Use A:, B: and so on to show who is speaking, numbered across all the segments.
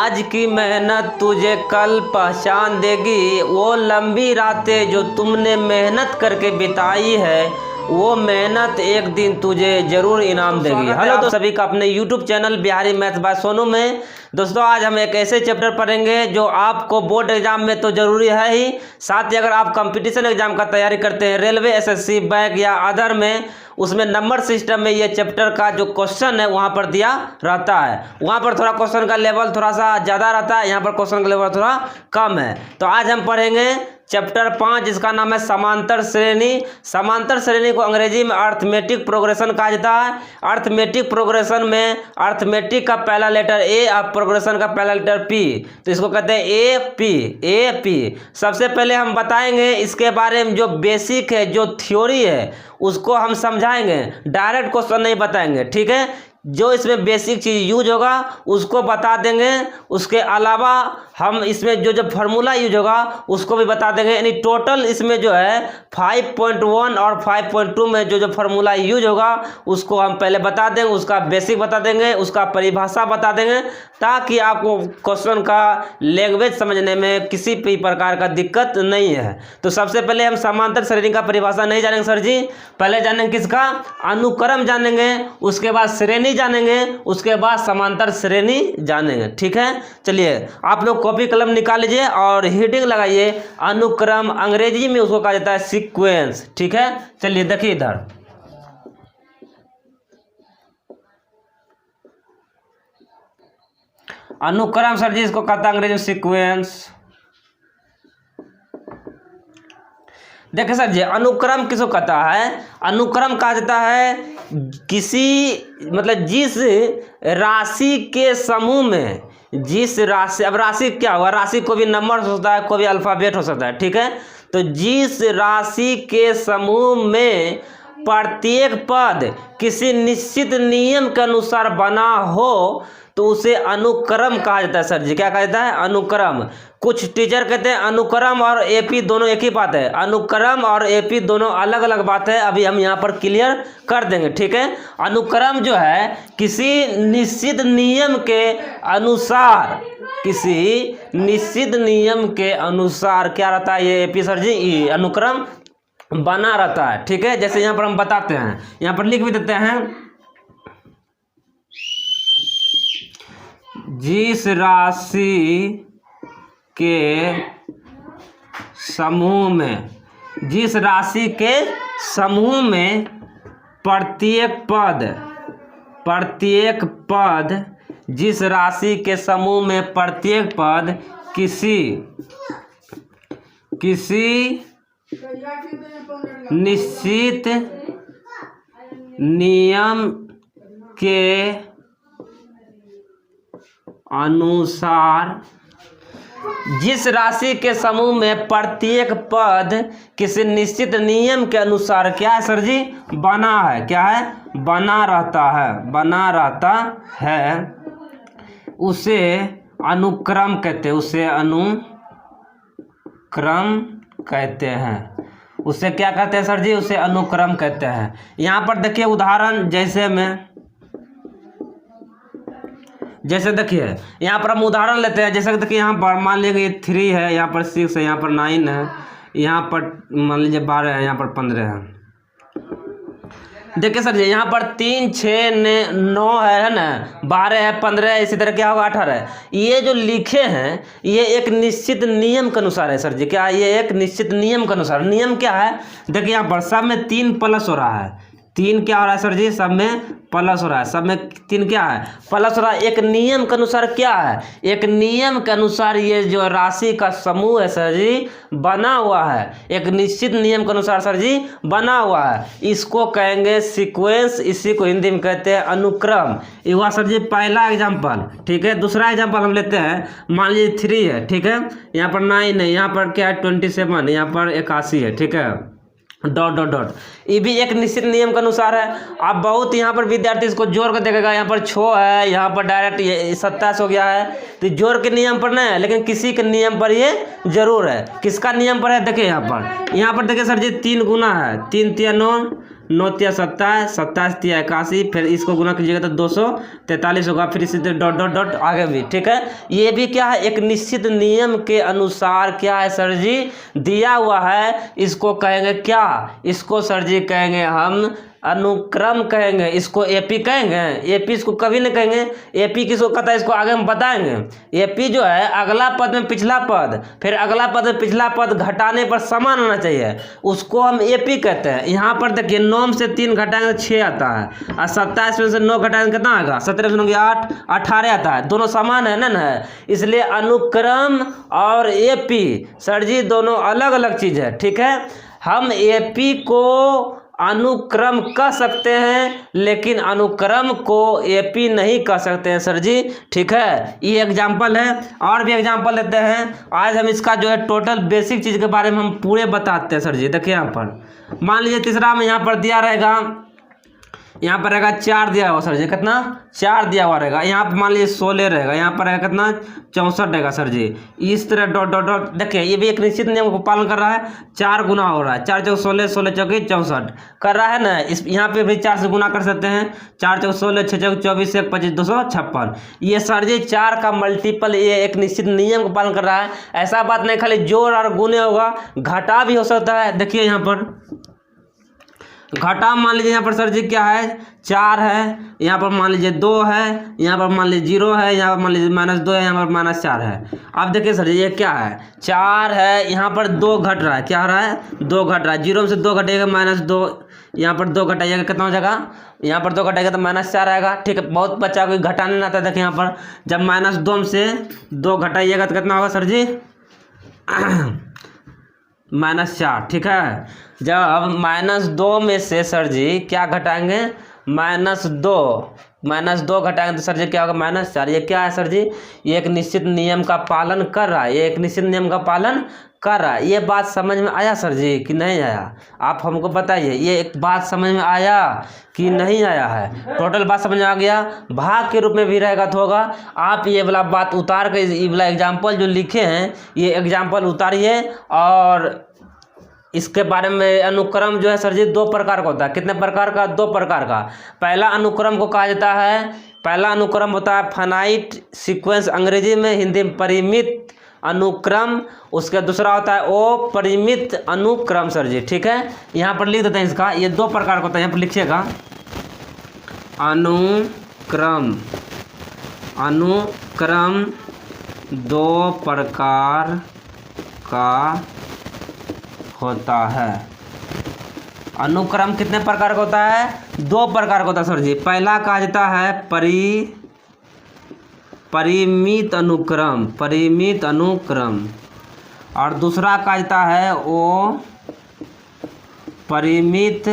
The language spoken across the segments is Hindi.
A: आज की मेहनत तुझे कल पहचान देगी। वो लंबी रातें जो तुमने मेहनत करके बिताई है, वो मेहनत एक दिन तुझे जरूर इनाम देगी। हेलो तो सभी का अपने YouTube channel Bihari maths by Sonu में। दोस्तों आज हम एक ऐसे चैप्टर पढ़ेंगे जो आपको बोर्ड एग्जाम में तो जरूरी है ही, साथ ही अगर आप कंपटीशन एग्जाम का तैयारी करते हैं, रेलवे, एसएससी, बैंक या अदर में, उसमें नंबर सिस्टम में ये चैप्टर का जो क्वेश्चन है वहाँ पर दिया रहता है। वहाँ पर थोड़ा क्वेश्चन का लेवल थोड़ा सा ज़्यादा रहता है, यहाँ पर क्वेश्चन का लेवल थोड़ा कम है। तो आज हम पढ़ेंगे चैप्टर 5 जिसका नाम है समांतर श्रेणी। समांतर श्रेणी को अंग्रेजी में अर्थमेटिक प्रोग्रेशन कहा जाता है। अर्थमेटिक प्रोग्रेशन में अर्थमेटिक का पहला लेटर ए और प्रोग्रेशन का पहला लेटर पी, तो इसको कहते हैं ए पी। सबसे पहले हम बताएंगे इसके बारे में, जो बेसिक है, जो थ्योरी है, उसको हम समझाएंगे, डायरेक्ट क्वेश्चन नहीं बताएंगे, ठीक है। जो इसमें बेसिक चीज़ यूज होगा उसको बता देंगे। उसके अलावा हम इसमें जो फार्मूला यूज होगा उसको भी बता देंगे। यानी टोटल इसमें जो है 5.1 और 5.2 में जो फार्मूला यूज होगा उसको हम पहले बता देंगे, उसका बेसिक बता देंगे, उसका परिभाषा बता देंगे, ताकि आपको क्वेश्चन का लैंग्वेज समझने में किसी भी प्रकार का दिक्कत नहीं है। तो सबसे पहले हम समांतर श्रेणी का परिभाषा नहीं जानेंगे सर जी, पहले जानेंगे किसका, अनुक्रम जानेंगे, उसके बाद श्रेणी जानेंगे, उसके बाद समांतर श्रेणी जानेंगे, ठीक है। चलिए आप लोग कॉपी कलम निकाल लीजिए और हेडिंग लगाइए अनुक्रम, अंग्रेजी में उसको कहा जाता है सीक्वेंस, ठीक है। चलिए देखिए इधर, अनुक्रम सर जी इसको कहता है अंग्रेजी में सीक्वेंस। देखिए सर जी, अनुक्रम किसको कहता है, अनुक्रम कहा जाता है किसी मतलब जिस राशि के समूह में, जिस राशि, अब राशि क्या हुआ, राशि को भी नंबर हो सकता है, कोई भी अल्फाबेट हो सकता है, ठीक है। तो जिस राशि के समूह में प्रत्येक पद किसी निश्चित नियम के अनुसार बना हो तो उसे अनुक्रम कहा जाता है सर जी। क्या कहा जाता है, अनुक्रम। कुछ टीचर कहते हैं अनुक्रम और एपी दोनों एक ही बात है, अनुक्रम और एपी दोनों अलग अलग बात है, अभी हम यहाँ पर क्लियर कर देंगे, ठीक है। अनुक्रम जो है किसी निश्चित नियम के अनुसार, किसी निश्चित नियम के अनुसार क्या रहता है ये एपी सर जी, ई अनुक्रम बना रहता है, ठीक है। जैसे यहाँ पर हम बताते हैं, यहाँ पर लिख भी देते हैं, जिस राशि के समूह में, जिस राशि के समूह में प्रत्येक पद, जिस राशि के समूह में प्रत्येक पद किसी निश्चित नियम के अनुसार, जिस राशि के समूह में प्रत्येक पद किसी निश्चित नियम के अनुसार क्या है सर जी, बना है, क्या है, बना रहता है, उसे अनुक्रम कहते हैं, उसे अनुक्रम कहते हैं, उसे क्या कहते हैं सर जी, उसे अनुक्रम कहते हैं। यहाँ पर देखिए उदाहरण, जैसे देखिए यहाँ पर हम उदाहरण लेते हैं। जैसे देखिए यहाँ पर मान लीजिए 3 है, यहाँ पर 6 है, यहाँ पर 9 है, यहाँ पर मान लीजिए 12 है, यहाँ पर 15 है। देखिए सर जी यहाँ पर 3, 6, 9 है ना, 12 है, 15 है, इसी तरह क्या होगा 18 है। ये जो लिखे हैं ये एक निश्चित नियम के अनुसार है सर जी। क्या, ये एक निश्चित नियम के अनुसार, नियम क्या है, देखिए यहाँ पर सब में 3 प्लस हो रहा है, 3 क्या हो रहा है सर जी, सब में प्लस हो रहा है, सब में 3 क्या है, प्लस हो रहा है। एक नियम के अनुसार क्या है, एक नियम के अनुसार ये जो राशि का समूह है सर जी बना हुआ है, एक निश्चित नियम के अनुसार सर जी बना हुआ है, इसको कहेंगे सीक्वेंस, इसी को हिंदी में कहते हैं अनुक्रम। ये हुआ सर जी पहला एग्जाम्पल, ठीक है। दूसरा एग्जाम्पल हम लेते हैं, मान लीजिए 3 है, ठीक है, यहाँ पर 9 है, यहाँ पर क्या है 27, यहाँ पर 81 है, ठीक है, डॉट डॉट डॉट। ये भी एक निश्चित नियम के अनुसार है। अब बहुत यहाँ पर विद्यार्थी इसको जोड़ कर देखेगा, यहाँ पर 6 है, यहाँ पर डायरेक्ट 27 हो गया है, तो जोड़ के नियम पर नहीं है, लेकिन किसी के नियम पर ये जरूर है। किसका नियम पर है, देखिए यहाँ पर देखिए सर जी 3 गुना है, 3 3 9, 9 तिया 27, 27 तिया 81, फिर इसको गुना कीजिएगा तो 243 होगा, फिर इसी तरह डॉट डॉट डॉट आगे भी। ठीक है, ये भी क्या है, एक निश्चित नियम के अनुसार क्या है सर जी दिया हुआ है। इसको कहेंगे क्या, इसको सर जी कहेंगे हम अनुक्रम कहेंगे, इसको एपी कहेंगे। एपी इसको कभी नहीं कहेंगे, एपी किसको कहता है इसको आगे हम बताएंगे। एपी जो है अगला पद में पिछला पद, फिर अगला पद में पिछला पद घटाने पर समान होना चाहिए, उसको हम एपी कहते हैं। यहाँ पर देखिए 9 से 3 घटाएंगे तो 6 आता है, और 27 में से 9 घटाएंगे कितना आएगा, 17 में 8, 18 आता है, दोनों समान है ना। इसलिए अनुक्रम और एपी सर जी दोनों अलग अलग चीज़ है। ठीक है, हम एपी को अनुक्रम कह सकते हैं, लेकिन अनुक्रम को एपी नहीं कह सकते हैं सर जी। ठीक है, ये एग्जाम्पल है, और भी एग्जाम्पल देते हैं। आज हम इसका जो है टोटल बेसिक चीज़ के बारे में हम पूरे बताते हैं सर जी। देखिए यहाँ पर मान लीजिए तीसरा में यहाँ पर दिया रहेगा, यहाँ पर रहेगा 4 दिया हुआ सर जी, कितना 4 दिया हुआ रहेगा। यहाँ पर मान लीजिए 16 रहेगा, यहाँ पर रहेगा कितना 64 रहेगा सर जी। इस तरह डॉट डॉट डॉट देखिए ये भी एक निश्चित नियम को पालन कर रहा है। 4 गुना हो रहा है, 4 चौक 16, 16 चौकी 64 कर रहा है ना। इस यहाँ पे भी 4 से गुना कर सकते हैं, 4 चौक 16, 6 चौक 24, 1 25, 256। ये सर जी 4 का मल्टीपल, ये एक निश्चित नियम को पालन कर रहा है। ऐसा बात नहीं खाली जोड़ और गुने होगा, घटा भी हो सकता है। देखिए यहाँ पर घटा मान लीजिए यहाँ पर सर जी क्या है 4 है, यहाँ पर मान लीजिए 2 है, यहाँ पर मान लीजिए 0 है, यहाँ पर मान लीजिए -2 है, यहाँ पर -4 है। अब देखिए सर जी ये क्या है 4 है, यहाँ पर 2 घट रहा है, क्या हो रहा है 2 घट रहा है। 0 में से 2 घटेगा -2, यहाँ पर 2 घटाइएगा कितना हो जाएगा, यहाँ पर 2 घटाएगा तो -4 आएगा। ठीक है, बहुत बच्चा कोई घटाने नहीं आता। देखिए यहाँ पर जब -2 में से 2 घटाइएगा तो कितना होगा सर जी -4। ठीक है, जब -2 में से सर जी क्या घटाएंगे -2 घटाएंगे तो सर जी क्या होगा -4। ये क्या है सर जी, ये एक निश्चित नियम का पालन कर रहा है, ये एक निश्चित नियम का पालन कर रहा है। ये बात समझ में आया सर जी कि नहीं आया, आप हमको बताइए। ये एक बात समझ में आया कि नहीं आया है, टोटल बात समझ में आ गया। भाग के रूप में भी रहेगा तो होगा। आप ये वाला बात उतार के ये वाला एग्जाम्पल जो लिखे हैं ये एग्जाम्पल उतारिए, और इसके बारे में अनुक्रम जो है सर जी 2 प्रकार का होता है। कितने प्रकार का, 2 प्रकार का। पहला अनुक्रम को कहा जाता है, पहला अनुक्रम होता है फाइनाइट सीक्वेंस, अंग्रेजी में, हिंदी में परिमित अनुक्रम। उसका दूसरा होता है अपरिमित अनुक्रम सर जी। ठीक है, यहाँ पर लिख देते हैं इसका, ये 2 प्रकार का होता है, यहाँ पर लिखिएगा अनुक्रम। अनुक्रम 2 प्रकार का होता है। अनुक्रम कितने प्रकार का होता है, 2 प्रकार का होता है सर जी। पहला कहा जाता है परिमित अनुक्रम, परिमित अनुक्रम, और दूसरा कहा जाता है अपरिमित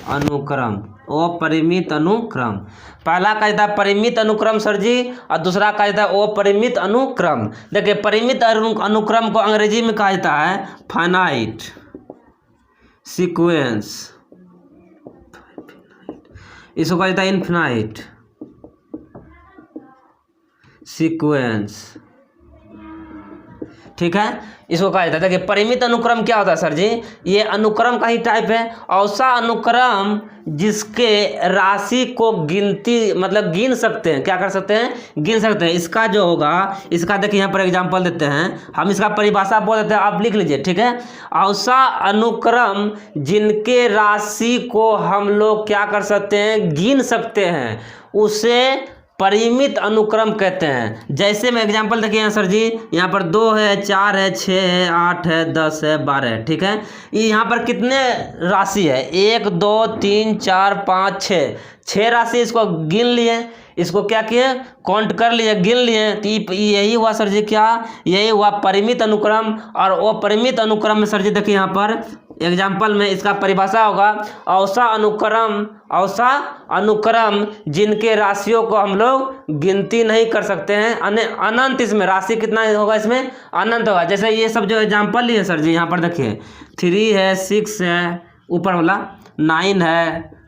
A: अनुक्रम, अपरिमित अनुक्रम। पहला कहा जाता है परिमित अनुक्रम सर जी, और दूसरा कहा जाता है अपरिमित अनुक्रम। देखिए परिमित अनुक्रम को अंग्रेजी में कहा जाता है फाइनाइट सीक्वेंस, इसको कहा जाता है इनफिनाइट सीक्वेंस। ठीक है, इसको कहा जाता है। देखिए परिमित अनुक्रम क्या होता है सर जी, ये अनुक्रम का ही टाइप है। ऐसा अनुक्रम जिसके राशि को गिनती मतलब गिन सकते हैं, क्या कर सकते हैं, गिन सकते हैं। इसका जो होगा, इसका देखिए यहाँ पर एग्जांपल देते हैं, हम इसका परिभाषा बोल देते हैं, आप लिख लीजिए। ठीक है, ऐसा अनुक्रम जिनके राशि को हम लोग क्या कर सकते हैं, गिन सकते हैं, उसे परिमित अनुक्रम कहते हैं। जैसे मैं एग्जांपल देखिए यहाँ सर जी, यहाँ पर 2 है, 4 है, 6 है, 8 है, 10 है, 12 है। ठीक है, ये यहाँ पर कितने राशि है, 1 2 3 4 5 6 राशि, इसको गिन लिए, इसको क्या किए, काउंट कर लिए, गिन लिए। तो यही हुआ सर जी क्या, यही हुआ परिमित अनुक्रम। और वो परिमित अनुक्रम में सर जी देखिए यहाँ पर एग्जाम्पल में इसका परिभाषा होगा, ऐसा अनुक्रम जिनके राशियों को हम लोग गिनती नहीं कर सकते हैं, अनंत। इसमें राशि कितना होगा, इसमें अनंत होगा। जैसे ये सब जो एग्जाम्पल लिए सर जी, यहाँ पर देखिए 3 है, 6 है, ऊपर वाला 9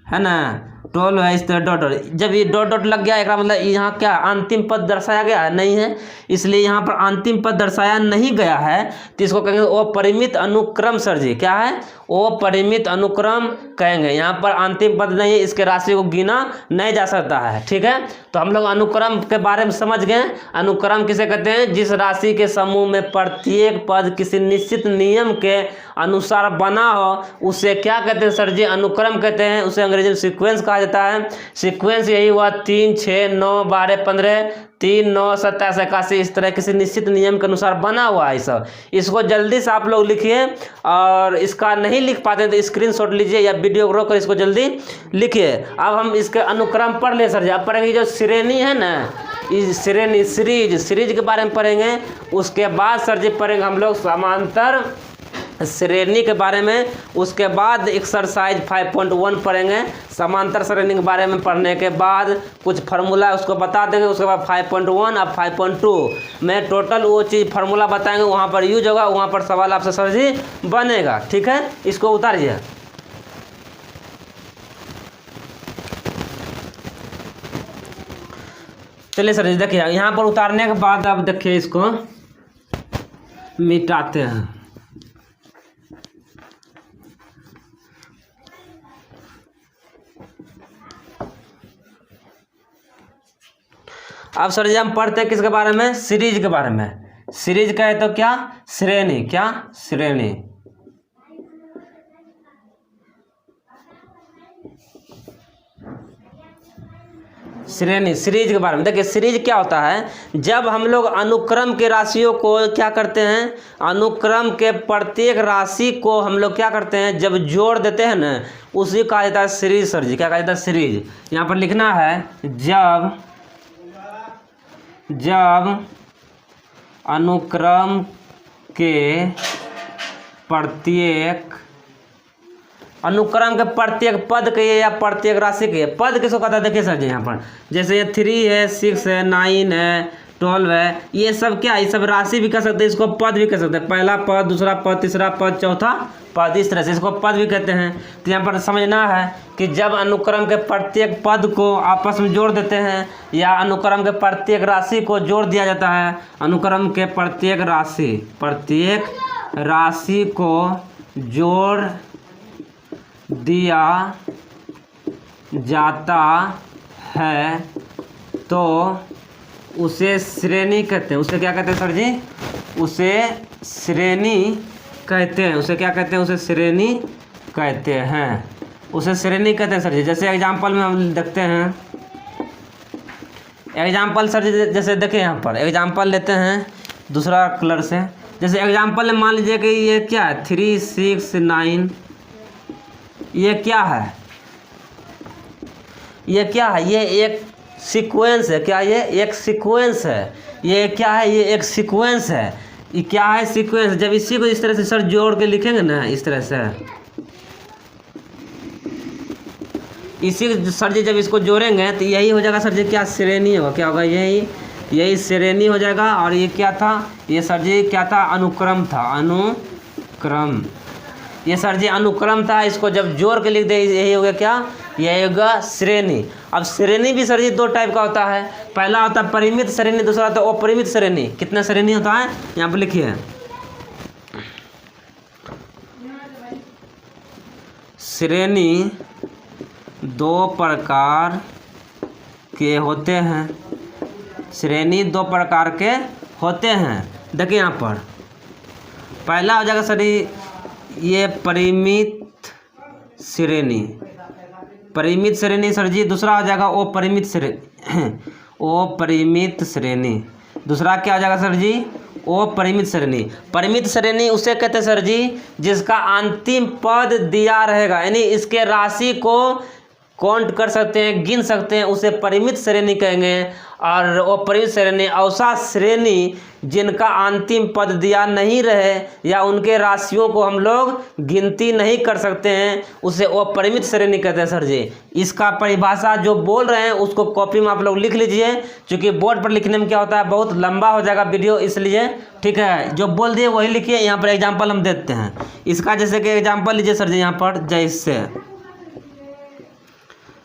A: है ना, 12 है, इस तरह डॉट डॉट, जब ये डॉट डॉट लग गया एक मतलब यहाँ क्या अंतिम पद दर्शाया गया है नहीं है, इसलिए यहाँ पर अंतिम पद दर्शाया नहीं गया है, तो इसको कहेंगे अपरिमित अनुक्रम सर जी। क्या है? अपरिमित अनुक्रम कहेंगे। यहाँ पर अंतिम पद नहीं है, इसके राशि को गिना नहीं जा सकता है। ठीक है, तो हम लोग अनुक्रम के बारे में समझ गए। अनुक्रम किसे कहते हैं? जिस राशि के समूह में प्रत्येक पद किसी निश्चित नियम के अनुसार बना हो उसे क्या कहते हैं सर जी? अनुक्रम कहते हैं। उसे अंग्रेजी में सीक्वेंस कहा जाता है। सीक्वेंस यही हुआ 3, 6, 9, 12, 15, 3, 9, 27, 81, इस तरह किसी निश्चित नियम के अनुसार बना हुआ है सब। इसको जल्दी से आप लोग लिखिए, और इसका नहीं लिख पाते तो स्क्रीनशॉट लीजिए या वीडियो रोक कर इसको जल्दी लिखिए। अब हम इसके अनुक्रम पढ़ ले सर जी। अब पढ़ेंगे जो श्रेणी है ना, इस श्रेणी सीरीज के बारे में पढ़ेंगे। उसके बाद सर जी पढ़ेंगे हम लोग समांतर श्रेणी के बारे में। उसके बाद एक्सरसाइज 5.1 पढ़ेंगे। समांतर श्रेणी के बारे में पढ़ने के बाद कुछ फार्मूला उसको बता देंगे। उसके बाद 5.1 और 5.2 में टोटल वो चीज़ फार्मूला बताएंगे, वहाँ पर यूज होगा, वहाँ पर सवाल आपसे सर जी बनेगा। ठीक है, इसको उतारिए। चलिए सर जी देखिए, यहाँ पर उतारने के बाद अब देखिए इसको मिटाते हैं। अब सर जी हम पढ़ते हैं किसके बारे में? सीरीज के बारे में। सीरीज कहे तो क्या? श्रेणी। क्या? श्रेणी। श्रेणी सीरीज के बारे में देखिए, सीरीज क्या होता है? जब हम लोग अनुक्रम के राशियों को क्या करते हैं? अनुक्रम के प्रत्येक राशि को हम लोग क्या करते हैं? जब जोड़ देते हैं ना, उसी कहा जाता है सीरीज सर जी। क्या कहा जाता है? सीरीज। यहाँ पर लिखना है जब अनुक्रम के प्रत्येक पद के या प्रत्येक राशि के पद किसको कहता है? देखिए सर जी यहाँ पर जैसे ये 3 है, 6 है, 9 है, 12 है, ये सब क्या? ये सब राशि भी कह सकते हैं, इसको पद भी कह सकते हैं। पहला पद, दूसरा पद, तीसरा पद, चौथा पद, इस तरह से इसको पद भी कहते हैं। तो यहाँ पर समझना है कि जब अनुक्रम के प्रत्येक पद को आपस में जोड़ देते हैं या अनुक्रम के प्रत्येक राशि को जोड़ दिया जाता है, अनुक्रम के प्रत्येक राशि को जोड़ दिया जाता है तो उसे श्रेणी कहते हैं। उसे क्या कहते हैं सर जी? उसे श्रेणी कहते हैं। उसे क्या कहते हैं? उसे श्रेणी कहते हैं। उसे श्रेणी कहते हैं सर जी। जैसे एग्जांपल में हम देखते हैं, एग्जांपल सर जी जैसे देखिए यहाँ पर एग्जांपल लेते हैं दूसरा कलर से। जैसे एग्जांपल में मान लीजिए कि ये क्या है? 3, 6, 9, ये क्या है? ये क्या है? ये एक सीक्वेंस है। क्या? ये एक सीक्वेंस है। ये क्या है? ये एक सीक्वेंस है। ये क्या है? सीक्वेंस। जब इसी को इस तरह से सर जोड़ के लिखेंगे ना, इस तरह से इसी सर जी जब इसको जोड़ेंगे तो यही हो जाएगा सर जी क्या? श्रेणी होगा। क्या होगा? यही श्रेणी हो जाएगा। और ये क्या था? ये सर जी क्या था? अनुक्रम था। अनुक्रम। ये सर जी अनुक्रम था। इसको जब जोड़ के लिख दे यही हो गया क्या? यही होगा श्रेणी। अब श्रेणी भी सर जी 2 टाइप का होता है। पहला होता है परिमित श्रेणी, दूसरा होता है अपरिमित श्रेणी। कितना श्रेणी होता है? यहाँ पर लिखिए, श्रेणी 2 प्रकार के होते हैं। श्रेणी 2 प्रकार के होते हैं। देखिए यहाँ पर पहला हो जाएगा सर ये परिमित श्रेणी। परिमित श्रेणी सर जी। दूसरा हो जाएगा अपरिमित श्रेणी। अपरिमित श्रेणी। दूसरा क्या हो जाएगा सर जी? अपरिमित श्रेणी। परिमित श्रेणी उसे कहते हैं सर जी जिसका अंतिम पद दिया रहेगा, यानी इसके राशि को काउंट कर सकते हैं, गिन सकते हैं, उसे परिमित श्रेणी कहेंगे। और अपरिमित श्रेणी औसा श्रेणी जिनका अंतिम पद दिया नहीं रहे या उनके राशियों को हम लोग गिनती नहीं कर सकते हैं, उसे अपरिमित श्रेणी कहते हैं सर जी। इसका परिभाषा जो बोल रहे हैं उसको कॉपी में आप लोग लिख लीजिए, क्योंकि बोर्ड पर लिखने में क्या होता है बहुत लंबा हो जाएगा वीडियो, इसलिए ठीक है जो बोल दिए वही लिखिए। यहाँ पर एग्जाम्पल हम देते हैं इसका, जैसे कि एग्जाम्पल लीजिए सर जी यहाँ पर। जैसे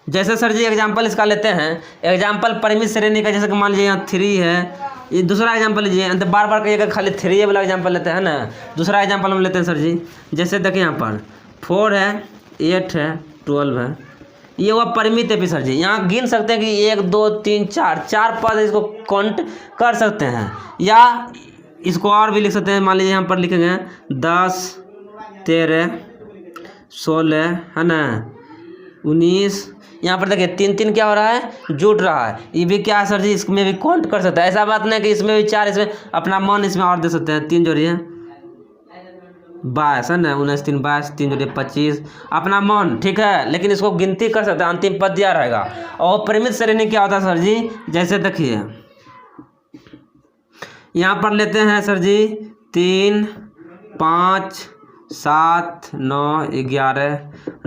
A: जैसे सर जी एग्जाम्पल इसका लेते हैं, एग्जाम्पल परिमित श्रेणी का, जैसे कि मान लीजिए यहाँ 3 है, ये दूसरा एग्जाम्पल लीजिए, तो बार बार कहिएगा खाली 3 वाला एग्जाम्पल लेते हैं ना। दूसरा एग्जाम्पल हम लेते हैं सर जी, जैसे देखिए यहाँ पर 4 है, 8 है, 12 है, ये हुआ परिमित है भी सर जी। यहाँ गिन सकते हैं कि 1 2 3 4 पद इसको काउंट कर सकते हैं, या इसको और भी लिख सकते हैं। मान लीजिए यहाँ पर लिखेंगे 10 13 16 है ना, 19, यहाँ पर देखिए 3 3 क्या हो रहा है, जुट रहा है। ये भी क्या है सर जी, इसमें भी काउंट कर सकता है। ऐसा बात नहीं कि इसमें भी 4, इसमें अपना मन इसमें और दे सकते हैं। 3 जोड़िए 22 है ना, 19 3 22, 3 जोड़िए 25, अपना मन, ठीक है। लेकिन इसको गिनती कर सकते हैं, अंतिम पद दिया रहेगा। और परिमित श्रेणी क्या होता है सर जी, जैसे देखिए यहाँ पर लेते हैं सर जी 3 5 7 9 11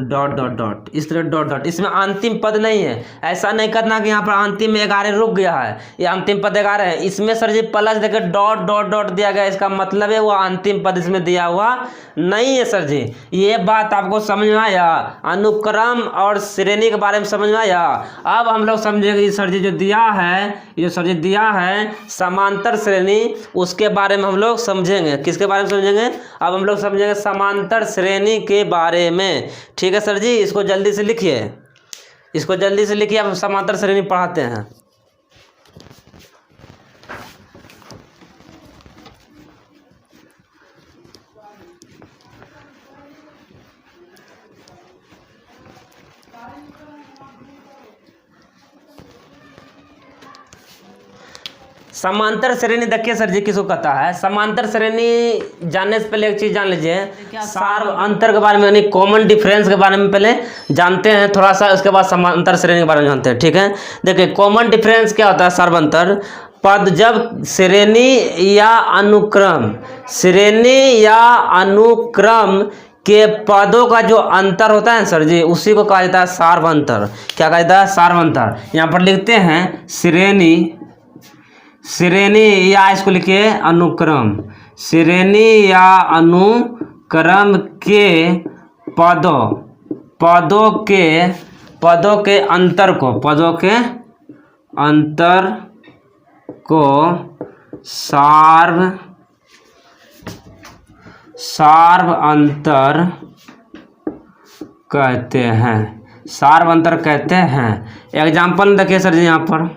A: डॉट डॉट डॉट, इस तरह डॉट डॉट। इसमें अंतिम पद नहीं है, ऐसा नहीं करना कि यहाँ पर अंतिम में 11 रुक गया है, ये अंतिम पद 11 है। इसमें सर जी प्लस देकर डॉट डॉट डॉट दिया गया, इसका मतलब है वो अंतिम पद इसमें दिया हुआ नहीं है सर जी। ये बात आपको समझ में आया, अनुक्रम और श्रेणी के बारे में समझ में आया। अब हम लोग समझेंगे सर जी जो दिया है, ये सर जी दिया है समांतर श्रेणी, उसके बारे में हम लोग समझेंगे। किसके बारे में समझेंगे, अब हम लोग समझेंगे समांतर श्रेणी के बारे में। ठीक है सर जी, इसको जल्दी से लिखिए, इसको जल्दी से लिखिए, अब समांतर श्रेणी पढ़ाते हैं। समांतर श्रेणी देखिए सर जी किसको कहता है। समांतर श्रेणी जानने से पहले एक चीज जान लीजिए, सार्व अंतर के बारे में, यानी कॉमन डिफरेंस के बारे में पहले जानते हैं थोड़ा सा, उसके बाद समांतर श्रेणी के बारे में जानते हैं। ठीक है, देखिए कॉमन डिफरेंस क्या होता है, सार्व अंतर पद जब श्रेणी या अनुक्रम, श्रेणी या अनुक्रम के पदों का जो अंतर होता है सर जी, उसी को कहा जाता है सार्व अंतर। क्या कहा जाता है, सार्व अंतर। यहाँ पर लिखते हैं श्रेणी, श्रेणी या इसको लिखिए अनुक्रम, श्रेणी या अनुक्रम के पदों के अंतर को, पदों के अंतर को सार्व अंतर कहते हैं, सार्व अंतर कहते हैं। एग्जाम्पल देखिए सर जी, यहाँ पर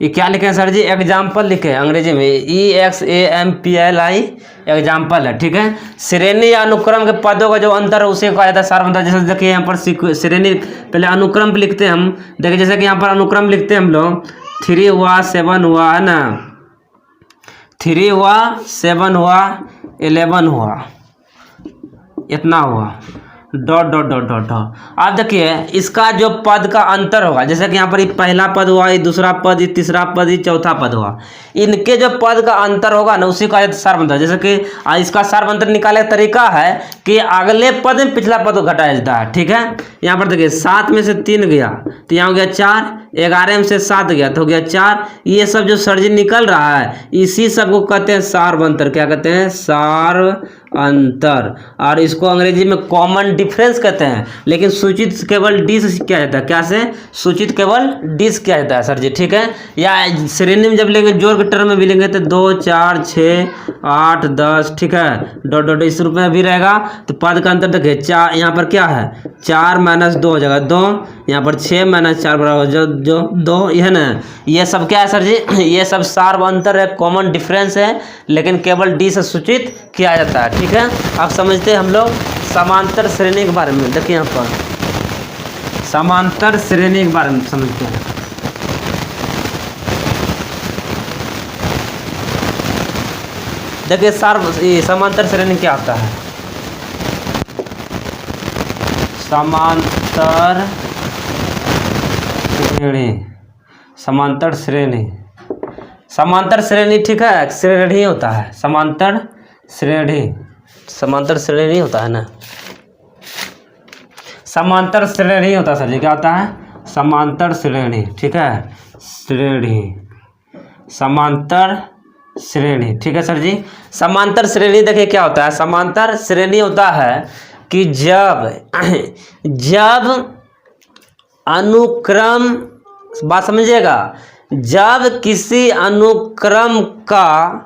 A: ये क्या लिखे सर जी, एग्जाम्पल लिखे अंग्रेजी में, EXAMPLI एग्जाम्पल है। ठीक है, श्रेणी या अनुक्रम के पदों का जो अंतर है उसे कहा जाता है सार्व अंतर। जैसे देखिए यहाँ पर श्रेणी, पहले अनुक्रम पे लिखते हैं हम, देखिए जैसे कि यहाँ पर अनुक्रम लिखते हैं हम लोग, 3 हुआ 7 हुआ है ना, 3 हुआ 7 हुआ 11 हुआ, इतना हुआ, dot dot dot dot dot. आप देखिए इसका जो पद का अंतर होगा, जैसे कि यहाँ पर ये पहला पद हुआ, ये दूसरा पद, ये तीसरा पद, ये चौथा पद हुआ, इनके जो पद का अंतर होगा ना उसी का सार्व अंतर। जैसे कि इसका सार्व अंतर निकालने का तरीका है कि अगले पद में पिछला पद को घटाया जाता है। ठीक है, यहाँ पर देखिए 7 में से 3 गया तो यहाँ हो गया 4, 11 में से 7 गया तो हो गया 4। ये सब जो सर जी निकल रहा है इसी सब को कहते हैं सार्व अंतर। क्या कहते हैं, सार्व अंतर। और इसको अंग्रेजी में कॉमन डिफरेंस कहते हैं, लेकिन सूचित केवल डी से किया जाता है। क्या से सूचित केवल डी से किया जाता है सर जी। ठीक है, या श्रेणी में जब लेंगे जोड़ के टर्म में भी लेंगे तो 2 4 6 8 10, ठीक है, डॉट डॉट इस रूप में भी रहेगा। तो पद का अंतर देखिए, 4 यहाँ पर क्या है, 4 - 2 हो जाएगा 2, यहाँ पर 6 - 4 बराबर जो 2, यह ना, ये सब क्या है सर जी, ये सब सार्व अंतर है, कॉमन डिफरेंस है, लेकिन केवल डी से सूचित किया जाता है। ठीक है, अब समझते हैं हम लोग समांतर श्रेणी के बारे में। देखिए यहाँ पर समांतर श्रेणी के बारे में समझते हैं। देखिए समांतर श्रेणी क्या होता है, समांतर श्रेणी, समांतर श्रेणी, समांतर श्रेणी, ठीक है, श्रेणी होता है, समांतर श्रेणी, समांतर श्रेणी होता है ना, समांतर श्रेणी होता है सर जी। क्या होता है, समांतर श्रेणी, ठीक है, श्रेणी, समांतर श्रेणी, ठीक है सर जी। समांतर श्रेणी देखिए क्या होता है, समांतर श्रेणी होता है कि जब अनुक्रम, बात समझिएगा, जब किसी अनुक्रम का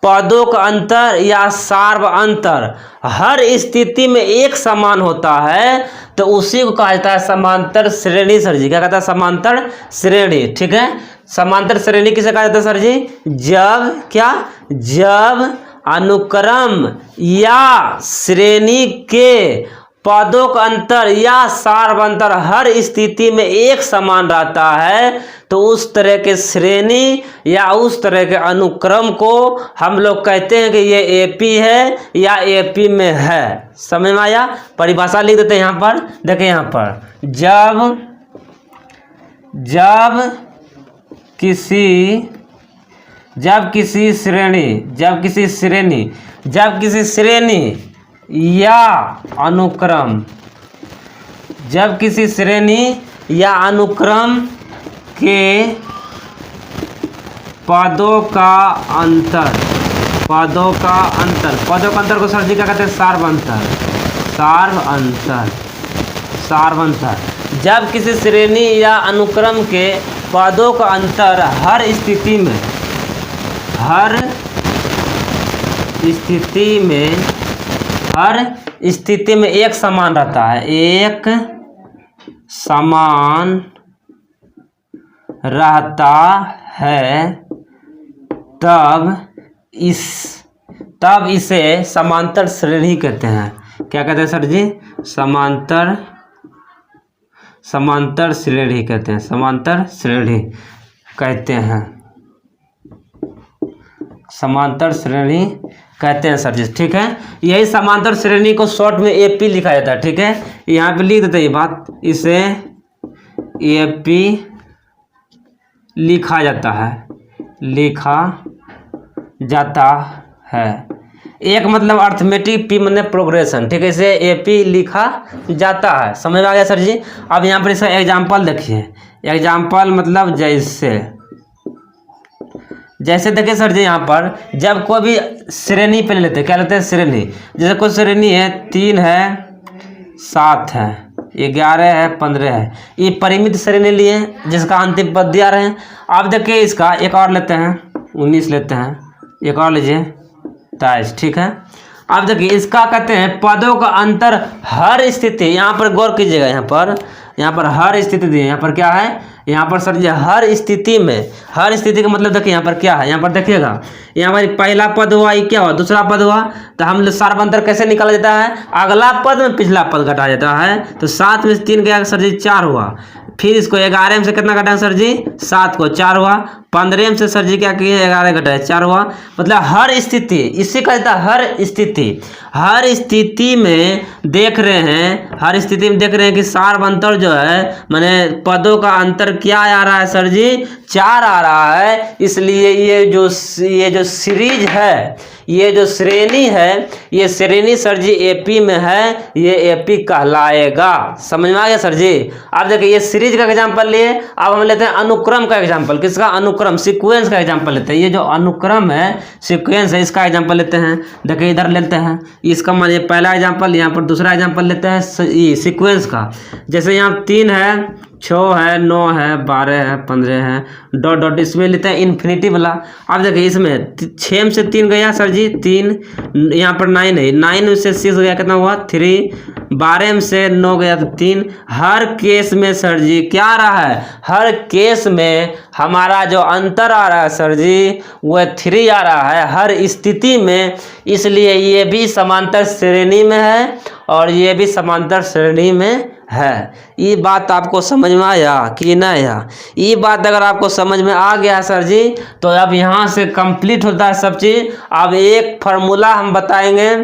A: पदों का अंतर या सार्व अंतर हर स्थिति में एक समान होता है तो उसी को कहा जाता है समांतर श्रेणी सर जी। क्या कहता है? समांतर श्रेणी। ठीक है, समांतर श्रेणी किसे कहा जाता है सर जी? जब अनुक्रम या श्रेणी के पदों का अंतर या सार्व अंतर हर स्थिति में एक समान रहता है तो उस तरह के श्रेणी या उस तरह के अनुक्रम को हम लोग कहते हैं कि ये एपी है या एपी में है। समझ में आया? परिभाषा लिख देते हैं यहाँ पर। देखिए यहाँ पर, जब किसी श्रेणी या अनुक्रम, जब किसी श्रेणी या अनुक्रम के पदों का अंतर को सर जी क्या कहते हैं? सार्व अंतर। जब किसी श्रेणी या अनुक्रम के पदों का अंतर हर स्थिति में एक समान रहता है, एक समान रहता है, तब इसे समांतर श्रेणी कहते हैं। क्या कहते हैं सर जी? समांतर श्रेणी कहते हैं। समांतर श्रेणी कहते हैं सर जी। ठीक है, यही समांतर श्रेणी को शॉर्ट में एपी लिखा जाता है। ठीक है, यहाँ पे लिख देते हैं ये बात, इसे एपी लिखा जाता है। एक मतलब अर्थमेटिक, पी मतलब प्रोग्रेशन। ठीक है, इसे एपी लिखा जाता है। समझ में आ गया सर जी? अब यहाँ पर इसका एग्जाम्पल देखिए। एग्जाम्पल मतलब जैसे देखिए सर जी, यहाँ पर जब कोई भी श्रेणी पे लेते हैं, क्या लेते हैं? श्रेणी। जैसे कोई श्रेणी है 3 है 7 है 11 है 15 है, ये परिमित श्रेणी लिए जिसका अंतिम पद दिया रहे हैं। अब देखिए इसका एक और लेते हैं 19 लेते हैं, एक और लीजिए 23। ठीक है, अब देखिए इसका कहते हैं पदों का अंतर हर स्थिति। यहाँ पर गौर कीजिएगा, यहाँ पर हर स्थिति दी है। यहाँ पर क्या है? यहाँ पर सर जी हर स्थिति में, हर स्थिति का मतलब देखिए यहाँ पर क्या है? यहाँ पर देखिएगा, यहाँ पर पहला पद हुआ, ये क्या हुआ? दूसरा पद हुआ। तो हम सार्व अंतर कैसे निकाला जाता है? अगला पद में पिछला पद घटा जाता है। तो 7 में से 3 गया सर जी 4 हुआ। फिर इसको 11 में से कितना घटाएं सर जी? 7 को 4 हुआ। 15 में से सर जी क्या किए? 11 घटाए 4 हुआ। मतलब हर स्थिति, इसी का कहता है हर स्थिति में देख रहे हैं, कि सार्व अंतर जो है माने पदों का अंतर क्या आ रहा है सर जी? 4 आ रहा है। इसलिए ये जो सीरीज है, ये जो श्रेणी है, ये श्रेणी सर जी एपी में है, ये एपी कहलाएगा। समझ में आ गया सर जी? अब देखिए ये सीरीज का एग्जांपल लिए, अब हम लेते हैं अनुक्रम का एग्जांपल। किसका? अनुक्रम, सीक्वेंस का एग्जांपल लेते हैं। ये जो अनुक्रम है, सीक्वेंस है, इसका एग्जांपल लेते हैं। देखिए इधर लेते हैं, इसका मान ये पहला एग्जांपल, यहाँ पर दूसरा एग्जांपल लेते हैं सीक्वेंस का। जैसे यहाँ 3 है 6 है 9 है 12 है 15 है डॉट डॉट, इसमें लेते हैं इन्फिनिटी वाला। अब देखिए इसमें 6 में से 3 गया सर जी 3, यहाँ पर 9 है, 9 में से 6 गया कितना हुआ? 3। 12 में से 9 गया तो 3। हर केस में सर जी क्या आ रहा है? हर केस में हमारा जो अंतर आ रहा है सर जी वह 3 आ रहा है हर स्थिति में। इसलिए ये भी समांतर श्रेणी में है और ये भी समांतर श्रेणी में है। ये बात आपको समझ में आया कि नहीं आया? ये बात अगर आपको समझ में आ गया सर जी तो अब यहाँ से कंप्लीट होता है सब चीज़। अब एक फार्मूला हम बताएंगे,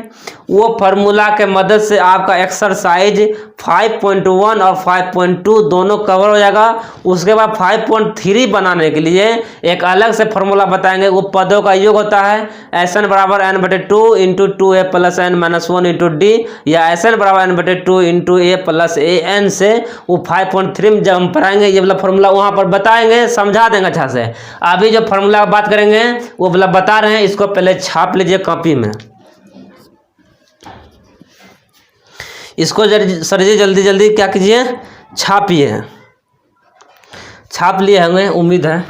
A: वो फार्मूला के मदद से आपका एक्सरसाइज 5.1 और 5.2 दोनों कवर हो जाएगा। उसके बाद 5.3 बनाने के लिए एक अलग से फार्मूला बताएंगे। वो पदों का योग होता है Sn बराबर n/2 × 2a + n-1 × d, या Sn बराबर n/2 × a + an से वो 5.3 में जब हम पढ़ाएंगे ये वाला फार्मूला वहाँ पर बताएंगे, समझा देंगे अच्छा से। अभी जो फार्मूला बात करेंगे वो वाला बता रहे हैं, इसको पहले छाप लीजिए कॉपी में। इसको सर जी जल्दी जल्दी क्या कीजिए, छापिए। छाप लिए होंगे उम्मीद है।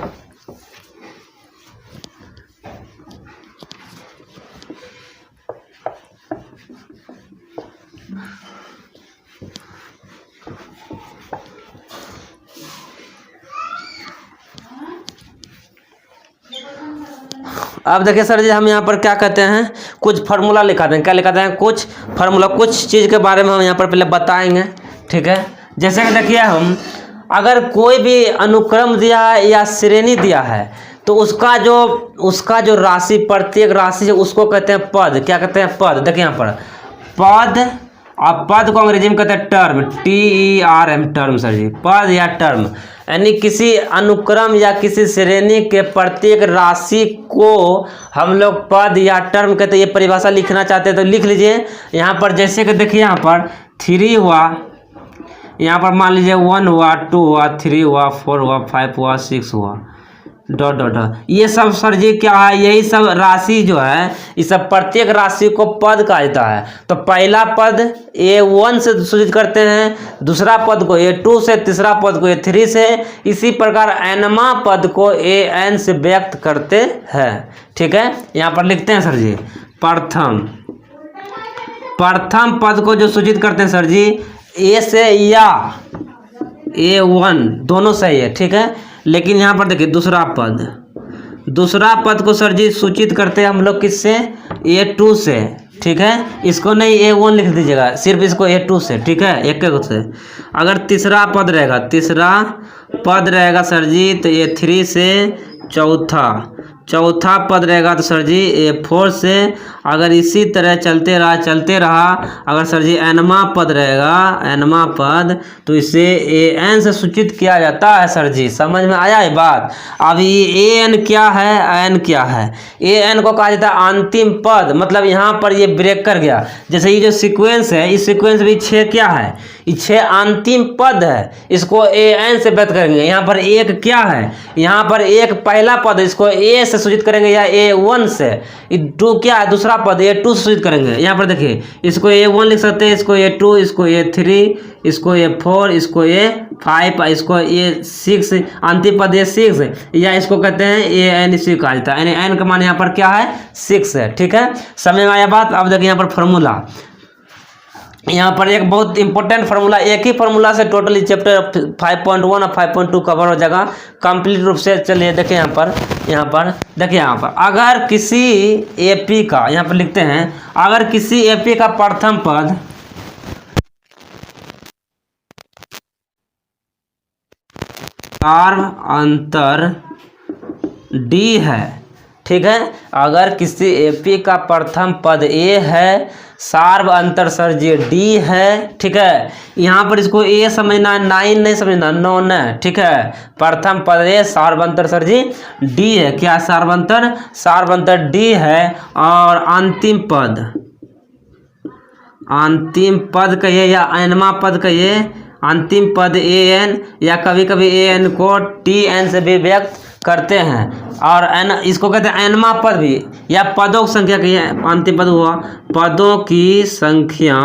A: अब देखिए सर जी, हम यहाँ पर क्या कहते हैं, कुछ फार्मूला लिखाते हैं। क्या लिखाते हैं, कुछ फार्मूला, कुछ चीज़ के बारे में हम यहाँ पर पहले बताएंगे, ठीक है। जैसे कि देखिए, हम अगर कोई भी अनुक्रम दिया है या श्रेणी दिया है तो उसका जो राशि, प्रत्येक राशि है उसको कहते हैं पद। क्या कहते हैं, पद। देखिए यहाँ पर पद, अब पद को अंग्रेजी में कहते हैं टर्म, TERM, टर्म सर जी, पद या टर्म। यानी किसी अनुक्रम या किसी श्रेणी के प्रत्येक राशि को हम लोग पद या टर्म कहते हैं। ये परिभाषा लिखना चाहते हैं तो लिख लीजिए यहाँ पर। जैसे कि देखिए यहाँ पर 3 हुआ, यहाँ पर मान लीजिए 1 हुआ, 2 हुआ, 3 हुआ, 4 हुआ, 5 हुआ, 6 हुआ, डॉट डॉट डॉट। ये सब सर जी क्या है, यही सब राशि जो है, इस सब प्रत्येक राशि को पद कहा जाता है। तो पहला पद A1 से सूचित करते हैं, दूसरा पद को A2 से, तीसरा पद को A3 से, इसी प्रकार nवां पद को AN से व्यक्त करते हैं, ठीक है। यहाँ पर लिखते हैं सर जी, प्रथम पद को जो सूचित करते हैं सर जी, A से या A1 दोनों सही है, ठीक है। लेकिन यहाँ पर देखिए दूसरा पद को सर जी सूचित करते हैं हम लोग किससे, A2 से, ठीक है। इसको नहीं A1 लिख दीजिएगा, सिर्फ इसको A2 से, ठीक है, एक एक से। अगर तीसरा पद रहेगा सर जी तो A3 से, चौथा पद रहेगा तो सर जी A4 से। अगर इसी तरह चलते रहा, अगर सर जी nवां पद रहेगा, nवां पद, तो इसे AN से सूचित किया जाता है सर जी। समझ में आया ये बात। अब ये AN क्या है, AN क्या है, AN को कहा जाता है अंतिम पद। मतलब यहाँ पर ये ब्रेक कर गया। जैसे ये जो सीक्वेंस है, इस सीक्वेंस में 6 क्या है, ये 6 अंतिम पद है, इसको AN से व्यक्त करेंगे। यहाँ पर एक क्या है, यहाँ पर एक पहला पद, इसको A से सूचित करेंगे या A1 से। 2 क्या है, दूसरा पद A2 से सूचित करेंगे। यहाँ पर देखिए, इसको A1 लिख सकते हैं, इसको A2, इसको A3, इसको A4, इसको A5, इसको A6, अंतिम पद A6, या इसको कहते हैं AN, इसी कहा जाता है। यानी N का मान यहाँ पर क्या है, 6 है, ठीक है। समझ में आया बात। अब देखिए यहाँ पर फार्मूला, यहाँ पर एक बहुत इंपॉर्टेंट फार्मूला, एक ही फार्मूला से टोटली चैप्टर 5.1 और 5.2 कवर हो जाएगा कंप्लीट रूप से। चलिए देखिए यहाँ पर देखिए यहाँ पर अगर किसी AP का, यहाँ पर लिखते हैं, अगर किसी AP का प्रथम पद सार्व अंतर D है, ठीक है। अगर किसी AP का प्रथम पद A है, सार्व अंतर सर जी D है, ठीक है। यहाँ पर इसको A समझना है, 9 नहीं समझना, 9 है, ठीक है। प्रथम पद A, सार्व अंतर सर जी D है। क्या सार्व अंतर D है। और अंतिम पद कहिए या nवां पद कहिए, अंतिम पद AN, या कभी कभी AN को TN से भी व्यक्त करते हैं। और n, इसको कहते हैं nवां पद भी, या पदों की संख्या कहिए। अंतिम पद हुआ, पदों की संख्या